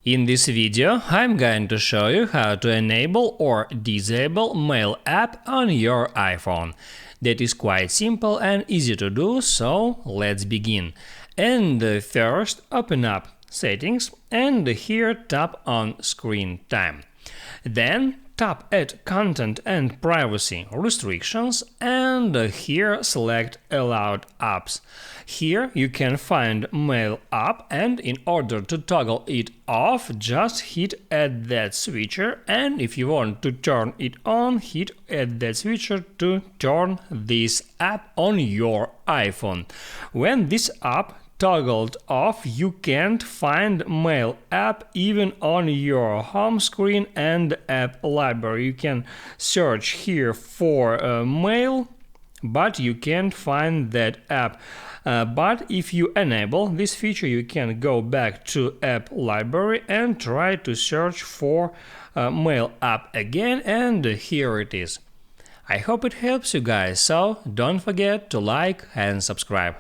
In this video, I'm going to show you how to enable or disable Mail app on your iPhone. That is quite simple and easy to do, so let's begin. And first, open up Settings and here tap on Screen Time. Then tap at Content and Privacy Restrictions and here select Allowed Apps. Here you can find Mail app, and in order to toggle it off, just hit at that switcher, and if you want to turn it on, hit at that switcher to turn this app on your iPhone. When this app toggled off, you can't find Mail app even on your home screen and app library. You can search here for Mail, but you can't find that app. But if you enable this feature, you can go back to app library and try to search for Mail app again, and here it is. I hope it helps you guys, so don't forget to like and subscribe.